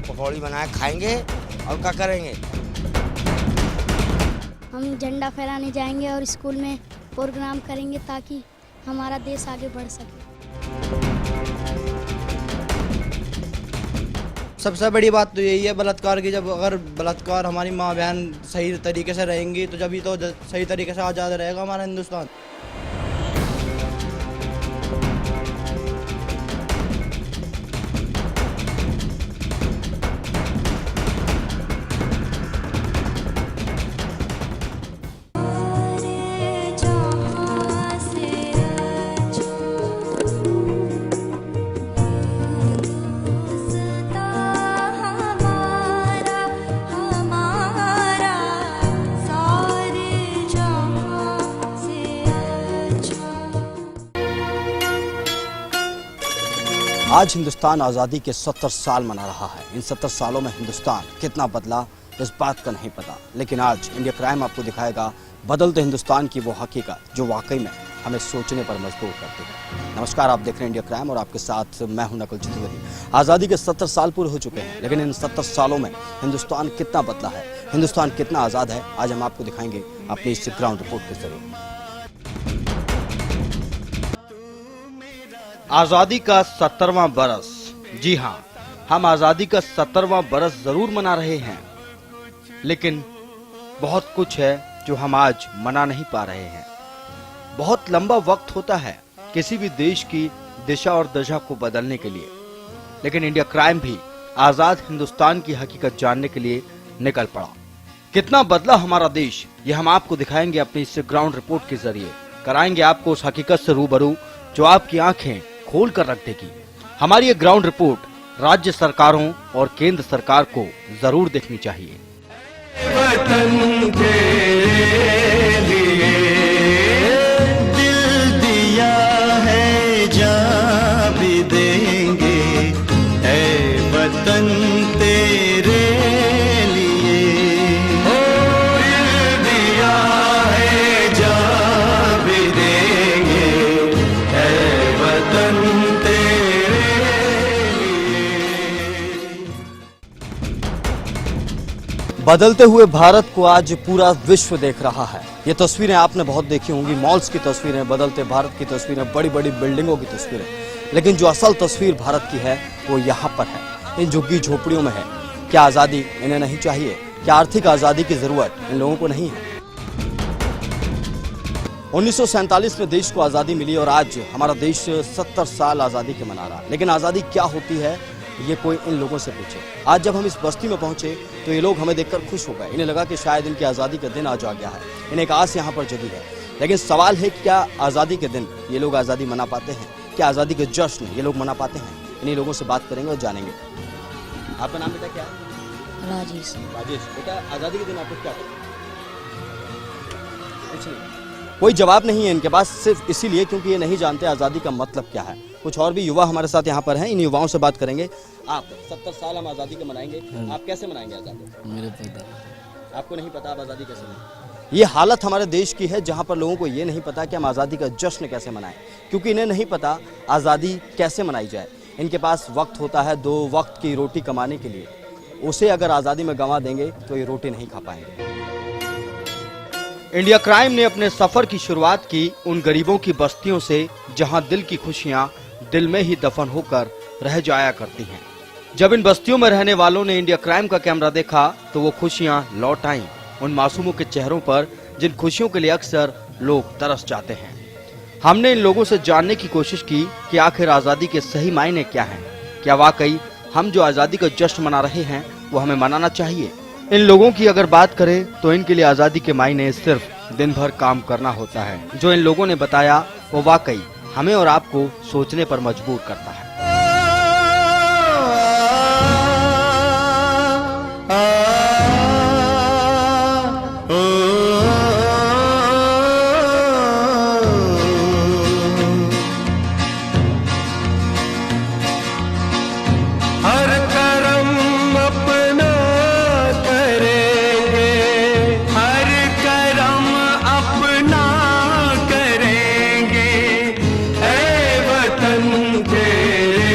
पकौड़ी बनाए खाएंगे और क्या करेंगे। हम झंडा फहराने जाएंगे और स्कूल में प्रोग्राम करेंगे ताकि हमारा देश आगे बढ़ सके। सबसे बड़ी बात तो यही है बलात्कार की। जब अगर बलात्कार हमारी माँ बहन सही तरीके से रहेंगी तो जब ही तो सही तरीके से आज़ाद रहेगा हमारा हिंदुस्तान। आज हिंदुस्तान आज़ादी के 70 साल मना रहा है। इन 70 सालों में हिंदुस्तान कितना बदला इस बात का नहीं पता, लेकिन आज इंडिया क्राइम आपको दिखाएगा बदलते हिंदुस्तान की वो हकीकत जो वाकई में हमें सोचने पर मजबूर करती है। नमस्कार, आप देख रहे हैं इंडिया क्राइम और आपके साथ मैं हूं नकुल चतुर्वेदी। आज़ादी के 70 साल पूरे हो चुके हैं, लेकिन इन 70 सालों में हिंदुस्तान कितना बदला है, हिंदुस्तान कितना आज़ाद है, आज हम आपको दिखाएंगे अपनी इस ग्राउंड रिपोर्ट के जरिए। आज़ादी का 70वां बरस। जी हाँ, हम आज़ादी का 70वां बरस जरूर मना रहे हैं, लेकिन बहुत कुछ है जो हम आज मना नहीं पा रहे हैं। बहुत लंबा वक्त होता है किसी भी देश की दिशा और दशा को बदलने के लिए, लेकिन इंडिया क्राइम भी आजाद हिंदुस्तान की हकीकत जानने के लिए निकल पड़ा। कितना बदला हमारा देश, ये हम आपको दिखाएंगे अपनी इस ग्राउंड रिपोर्ट के जरिए। कराएंगे आपको उस हकीकत से रूबरू जो आपकी आंखें खोल कर रख देगी। हमारी ये ग्राउंड रिपोर्ट राज्य सरकारों और केंद्र सरकार को जरूर देखनी चाहिए। वतन के लिए दिल दिया है, जान भी देंगे, ऐ वतन तेरे लिए। ओ दिल दिया है, जान भी देंगे, ऐ वतन तेरे लिए। बदलते हुए भारत को आज पूरा विश्व देख रहा है। ये तस्वीरें आपने बहुत देखी होंगी, मॉल्स की तस्वीरें, बदलते भारत की तस्वीरें, बड़ी बड़ी बिल्डिंगों की तस्वीरें, लेकिन जो असल तस्वीर भारत की है वो यहाँ पर है, इन झुग्गी झोपड़ियों में है। क्या आज़ादी इन्हें नहीं चाहिए? क्या आर्थिक आज़ादी की जरूरत इन लोगों को नहीं है? 1947 में देश को आज़ादी मिली और आज हमारा देश 70 साल आज़ादी के मना रहा। लेकिन आज़ादी क्या होती है ये कोई इन लोगों से पूछे। आज जब हम इस बस्ती में पहुंचे तो ये लोग हमें देखकर खुश हो गए। इन्हें लगा कि शायद इनकी आज़ादी का दिन आज आ गया है, इन्हें एक आस यहाँ पर जगी है। लेकिन सवाल है क्या आज़ादी के दिन ये लोग आज़ादी मना पाते हैं? क्या आज़ादी के जश्न ये लोग मना पाते हैं? इन्हीं लोगों से बात करेंगे और जानेंगे। आपका नाम बेटा क्या है? राजेश। राजेश, बेटा आज़ादी के दिन आप लोग क्या करते हैं? कुछ नहीं। कोई जवाब नहीं है इनके पास, सिर्फ इसीलिए क्योंकि ये नहीं जानते आज़ादी का मतलब क्या है। कुछ और भी युवा हमारे साथ यहाँ पर हैं, इन युवाओं से बात करेंगे। आप 70 साल हम आज़ादी के मनाएंगे, आप कैसे मनाएंगे आज़ादी? मेरे पिता। आपको नहीं पता आप आज़ादी कैसे मनाएं? ये हालत हमारे देश की है जहाँ पर लोगों को ये नहीं पता कि हम आज़ादी का जश्न कैसे मनाएं, क्योंकि इन्हें नहीं पता आज़ादी कैसे मनाई जाए। इनके पास वक्त होता है 2 वक्त की रोटी कमाने के लिए, उसे अगर आज़ादी में गंवा देंगे तो ये रोटी नहीं खा पाएंगे। इंडिया क्राइम ने अपने सफर की शुरुआत की उन गरीबों की बस्तियों से जहां दिल की खुशियां दिल में ही दफन होकर रह जाया करती हैं। जब इन बस्तियों में रहने वालों ने इंडिया क्राइम का कैमरा देखा तो वो खुशियां लौट आईं उन मासूमों के चेहरों पर जिन खुशियों के लिए अक्सर लोग तरस जाते हैं। हमने इन लोगों से जानने की कोशिश की कि आखिर आज़ादी के सही मायने क्या हैं। क्या वाकई हम जो आज़ादी का जश्न मना रहे हैं वो हमें मनाना चाहिए? इन लोगों की अगर बात करें तो इनके लिए आज़ादी के मायने सिर्फ दिन भर काम करना होता है। जो इन लोगों ने बताया वो वाकई हमें और आपको सोचने पर मजबूर करता है। हर कर्म अपना करेंगे, हर कर्म अपना करेंगे, ऐ वतन तेरे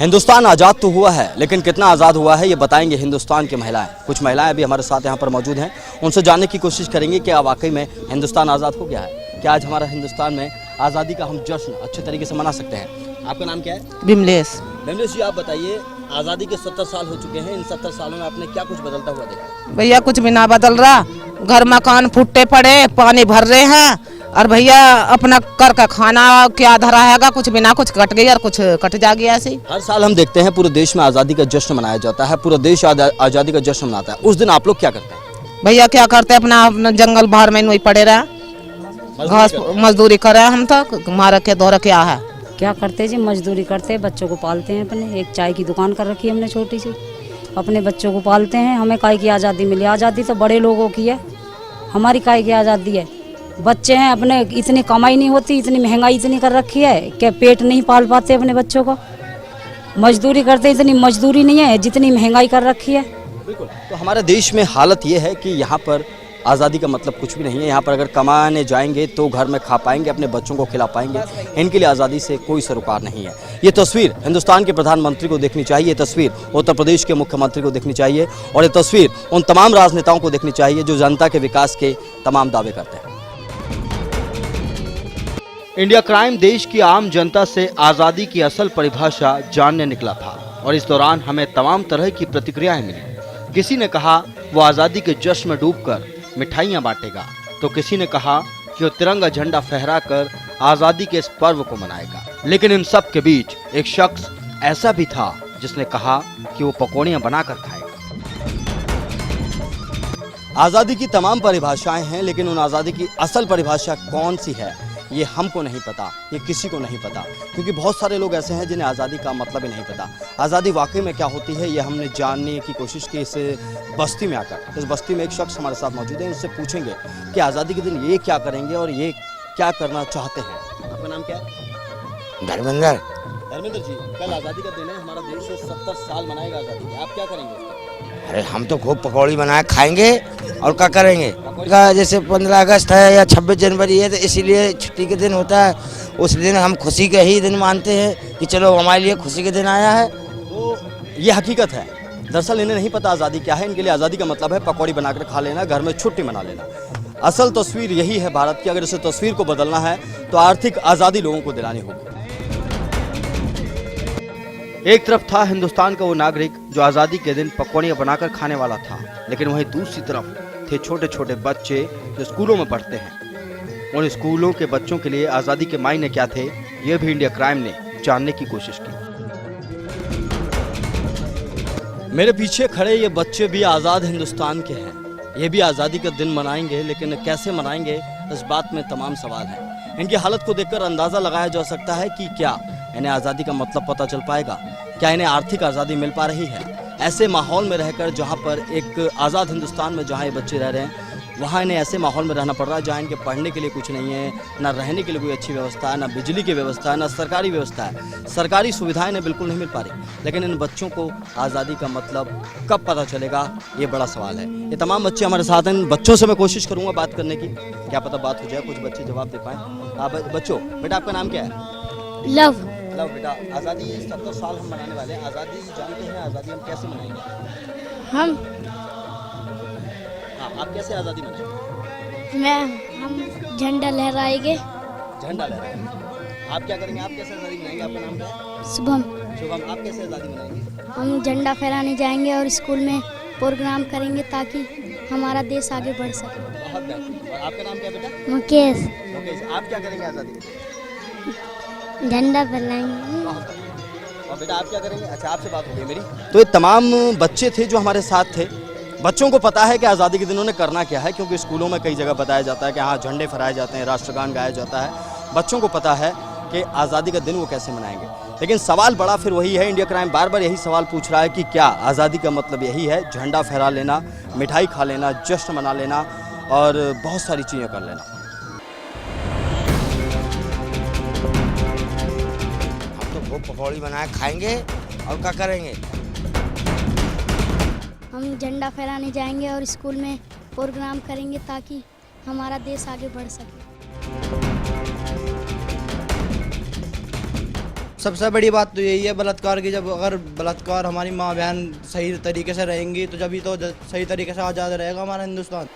हिंदुस्तान आज़ाद तो हुआ है, लेकिन कितना आज़ाद हुआ है ये बताएंगे हिंदुस्तान की महिलाएं। कुछ महिलाएं अभी हमारे साथ यहाँ पर मौजूद हैं, उनसे जानने की कोशिश करेंगे कि वाकई में हिंदुस्तान आज़ाद हो गया है। क्या आज हमारा हिंदुस्तान में आज़ादी का हम जश्न अच्छे तरीके से मना सकते हैं? आपका नाम क्या है? बिमलेश। बिमलेश जी, आप बताइए, आज़ादी के 70 साल हो चुके हैं, इन 70 सालों में आपने क्या कुछ बदलता हुआ देखा? भैया कुछ भी ना बदल रहा, घर मकान फुट्टे पड़े, पानी भर रहे हैं, और भैया अपना कर का खाना क्या धरा हैगा, कुछ बिना कुछ कट गई और कुछ कट जा गया ऐसे। हर साल हम देखते हैं पूरे देश में आज़ादी का जश्न मनाया जाता है, पूरा देश आज़ादी का जश्न मनाता है। उस दिन आप लोग क्या करते हैं? भैया क्या करते हैं, अपना जंगल बाहर में वही पड़े रहा, घास मजदूरी करे। हम तो मारा के दौरा क्या है, क्या करते जी, मजदूरी करते, बच्चों को पालते हैं। अपने एक चाय की दुकान कर रखी है हमने छोटी सी, अपने बच्चों को पालते हैं। हमें काहे की आज़ादी मिली? आज़ादी तो बड़े लोगों की है, हमारी काहे की आज़ादी है? बच्चे हैं अपने, इतनी कमाई नहीं होती, इतनी महंगाई इतनी कर रखी है कि पेट नहीं पाल पाते अपने बच्चों को। मजदूरी करते, इतनी मजदूरी नहीं है जितनी महंगाई कर रखी है। बिल्कुल। तो हमारे देश में हालत ये है कि यहाँ पर आज़ादी का मतलब कुछ भी नहीं है। यहाँ पर अगर कमाने जाएंगे तो घर में खा पाएंगे, अपने बच्चों को खिला पाएंगे, इनके लिए आज़ादी से कोई सरोकार नहीं है। ये तस्वीर हिंदुस्तान के प्रधानमंत्री को देखनी चाहिए, ये तस्वीर उत्तर प्रदेश के मुख्यमंत्री को देखनी चाहिए, और ये तस्वीर उन तमाम राजनेताओं को देखनी चाहिए जो जनता के विकास के तमाम दावे करते हैं। इंडिया क्राइम देश की आम जनता से आज़ादी की असल परिभाषा जानने निकला था, और इस दौरान हमें तमाम तरह की प्रतिक्रियाएं मिली। किसी ने कहा वो आज़ादी के जश्न में डूबकर मिठाइयां बांटेगा, तो किसी ने कहा कि वो तिरंगा झंडा फहराकर आज़ादी के इस पर्व को मनाएगा। लेकिन इन सब के बीच एक शख्स ऐसा भी था जिसने कहा कि वो पकौड़ियां बनाकर खाएगा। आज़ादी की तमाम परिभाषाएं हैं, लेकिन उन आज़ादी की असल परिभाषा कौन सी है ये हमको नहीं पता, ये किसी को नहीं पता, क्योंकि बहुत सारे लोग ऐसे हैं जिन्हें आज़ादी का मतलब ही नहीं पता। आज़ादी वाकई में क्या होती है ये हमने जानने की कोशिश की इस बस्ती में आकर। इस बस्ती में एक शख्स हमारे साथ मौजूद है, उनसे पूछेंगे कि आज़ादी के दिन ये क्या करेंगे और ये क्या करना चाहते हैं। आपका नाम क्या है? धर्मेंद्र। धर्मेंद्र जी, कल आज़ादी का दिन है, हमारा देश 70 साल मनाएगा आज़ादी के, आप क्या करेंगे? अरे हम तो खूब पकौड़ी बनाए खाएंगे और क्या करेंगे। जैसे 15 अगस्त है या 26 जनवरी है, तो इसीलिए छुट्टी के दिन होता है, उस दिन हम खुशी के ही दिन मानते हैं कि चलो हमारे लिए खुशी के दिन आया है। तो ये हकीकत है। दरअसल इन्हें नहीं पता आज़ादी क्या है, इनके लिए आज़ादी का मतलब है पकौड़ी बनाकर खा लेना, घर में छुट्टी मना लेना। असल तस्वीर यही है भारत की। अगर इस तस्वीर को बदलना है तो आर्थिक आज़ादी लोगों को दिलानी होगी। एक तरफ था हिंदुस्तान का वो नागरिक जो आज़ादी के दिन पकौड़ियां बनाकर खाने वाला था, लेकिन वहीं दूसरी तरफ थे छोटे छोटे बच्चे जो स्कूलों में पढ़ते हैं। उन स्कूलों के बच्चों के लिए आज़ादी के मायने क्या थे, ये भी इंडिया क्राइम ने जानने की कोशिश की। मेरे पीछे खड़े ये बच्चे भी आज़ाद हिंदुस्तान के हैं, ये भी आज़ादी का दिन मनाएंगे, लेकिन कैसे मनाएंगे इस बात में तमाम सवाल हैं। इनकी हालत को देखकर अंदाज़ा लगाया जा सकता है कि क्या इन्हें आज़ादी का मतलब पता चल पाएगा, क्या इन्हें आर्थिक आज़ादी मिल पा रही है। ऐसे माहौल में रहकर जहाँ पर एक आज़ाद हिंदुस्तान में जहाँ ये बच्चे रह रहे हैं, वहाँ इन्हें ऐसे माहौल में रहना पड़ रहा है जहाँ इनके पढ़ने के लिए कुछ नहीं है, ना रहने के लिए कोई अच्छी व्यवस्था है, ना बिजली की व्यवस्था है, ना सरकारी व्यवस्था है। सरकारी सुविधाएं इन्हें बिल्कुल नहीं मिल पा रही। लेकिन इन बच्चों को आज़ादी का मतलब कब पता चलेगा, ये बड़ा सवाल है। ये तमाम बच्चे हमारे साथ हैं, बच्चों से मैं कोशिश करूँगा बात करने की, क्या पता बात हो जाए, कुछ बच्चे जवाब दे पाएँ। आप बच्चों, बेटा आपका नाम क्या है? लव। लव बेटा, आज़ादी 70 साल हम मनाने वाले हैं, आज़ादी जानते हैं, आज़ादी हम कैसे मनाएंगे? हम हाँ, आप कैसे आज़ादी मनाएंगे? हम झंडा लहराएंगे। झंडा लहराएंगे। आप क्या करेंगे? आप कैसे आज़ादी मनाएंगे? आपका नाम क्या है? शुभम। शुभम, आप कैसे आज़ादी मनाएंगे? हम झंडा फहराने जाएंगे और स्कूल में प्रोग्राम करेंगे ताकि हमारा देश आगे बढ़ सके। बहुत बेहतरीन। और आपका नाम क्या है बेटा? मुकेश। मुकेश, आप क्या करेंगे आज़ादी के दिन? झंडा फहराएंगे। और बेटा आप क्या करेंगे? अच्छा, आपसे बात हो गई मेरी। तो ये तमाम बच्चे थे जो हमारे साथ थे। बच्चों को पता है कि आज़ादी के दिन उन्हें करना क्या है, क्योंकि स्कूलों में कई जगह बताया जाता है कि हाँ झंडे फहराए जाते हैं, राष्ट्रगान गाया जाता है। बच्चों को पता है कि आज़ादी का दिन वो कैसे मनाएंगे। लेकिन सवाल बड़ा फिर वही है, इंडिया क्राइम बार बार यही सवाल पूछ रहा है कि क्या आज़ादी का मतलब यही है झंडा फहरा लेना, मिठाई खा लेना, जश्न मना लेना और बहुत सारी चीज़ें कर लेना। वो पकौड़ी बनाए खाएंगे और क्या करेंगे। हम झंडा फहराने जाएंगे और स्कूल में प्रोग्राम करेंगे ताकि हमारा देश आगे बढ़ सके। सबसे बड़ी बात तो यही है बलात्कार की। जब अगर बलात्कार हमारी माँ बहन सही तरीके से रहेंगी तो जब ही तो सही तरीके से आज़ाद रहेगा हमारा हिंदुस्तान।